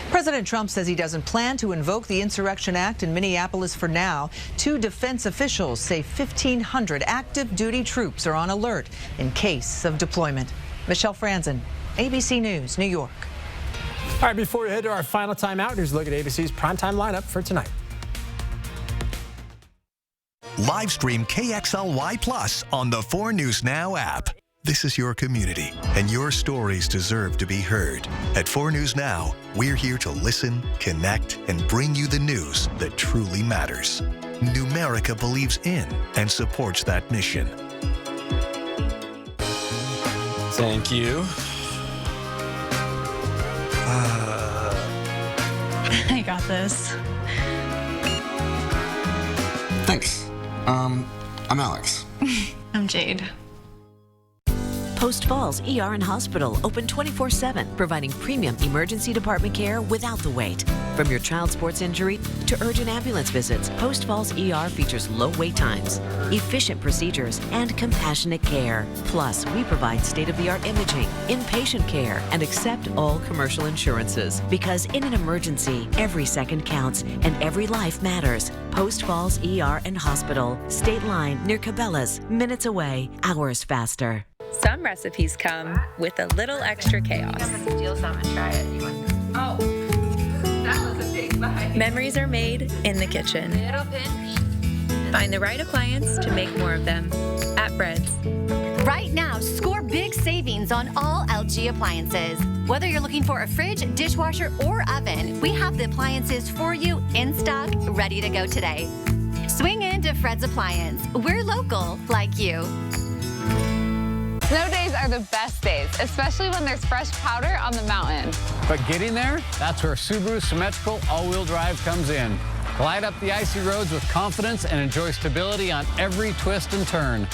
President Trump says he doesn't plan to invoke the Insurrection Act in Minneapolis for now. 2 defense officials say 1,500 active duty troops are on alert in case of deployment. Michelle Franzen, ABC News, New York. All right, before we head to our final timeout, here's a look at ABC's primetime lineup for tonight. Live stream KXLY Plus on the 4 News Now app. This is your community, and your stories deserve to be heard. At 4 News Now, we're here to listen, connect, and bring you the news that truly matters. Numerica believes in and supports that mission. Thank you. I got this. Thanks. I'm Alex. I'm Jade. Post Falls ER and Hospital, open 24/7, providing premium emergency department care without the wait. From your child sports injury to urgent ambulance visits, Post Falls ER features low wait times, efficient procedures, and compassionate care. Plus, we provide state-of-the-art imaging, inpatient care, and accept all commercial insurances. Because in an emergency, every second counts and every life matters. Post Falls ER and Hospital, State Line near Cabela's, minutes away, hours faster. Some recipes come with a little extra chaos. Steal some and try it. Oh, that was a big bite. Memories are made in the kitchen. Little pinch. Find the right appliance to make more of them at Bread's. Right now, score big savings on all LG appliances. Whether you're looking for a fridge, dishwasher, or oven, we have the appliances for you in stock, ready to go today. Swing into Fred's Appliance. We're local, like you. Snow days are the best days, especially when there's fresh powder on the mountain. But getting there, that's where Subaru Symmetrical all-wheel drive comes in. Glide up the icy roads with confidence and enjoy stability on every twist and turn.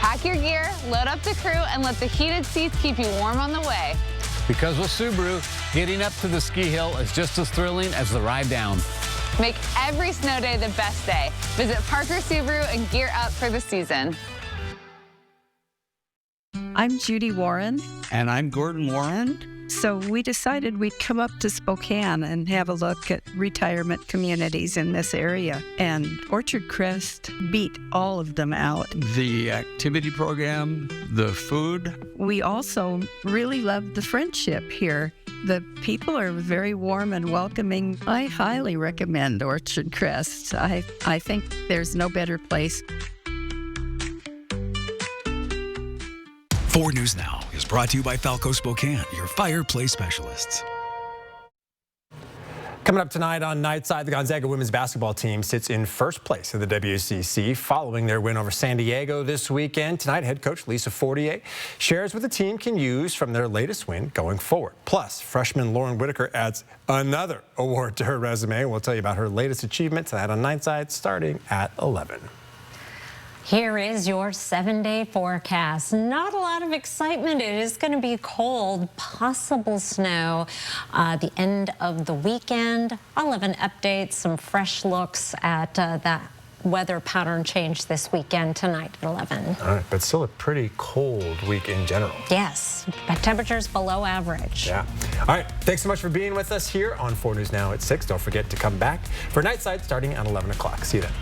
Pack your gear, load up the crew, and let the heated seats keep you warm on the way. Because with Subaru, getting up to the ski hill is just as thrilling as the ride down. Make every snow day the best day. Visit Parker Subaru and gear up for the season. I'm Judy Warren. And I'm Gordon Warren. So we decided we'd come up to Spokane and have a look at retirement communities in this area. And Orchard Crest beat all of them out. The activity program, the food. We also really loved the friendship here. The people are very warm and welcoming. I highly recommend Orchard Crest. I think there's no better place. 4 News Now is brought to you by Falco Spokane, your fireplace specialists. Coming up tonight on Nightside, the Gonzaga women's basketball team sits in first place in the WCC following their win over San Diego this weekend. Tonight, head coach Lisa Fortier shares what the team can use from their latest win going forward. Plus, freshman Lauren Whitaker adds another award to her resume. We'll tell you about her latest achievement tonight on Nightside starting at 11. Here is your 7-day forecast. Not a lot of excitement. It is going to be cold, possible snow the end of the weekend. 11 updates, some fresh looks at that weather pattern change this weekend tonight at 11. All right, but still a pretty cold week in general. Yes, but temperatures below average. Yeah. All right, thanks so much for being with us here on 4 News Now at 6. Don't forget to come back for Nightside starting at 11 o'clock. See you then.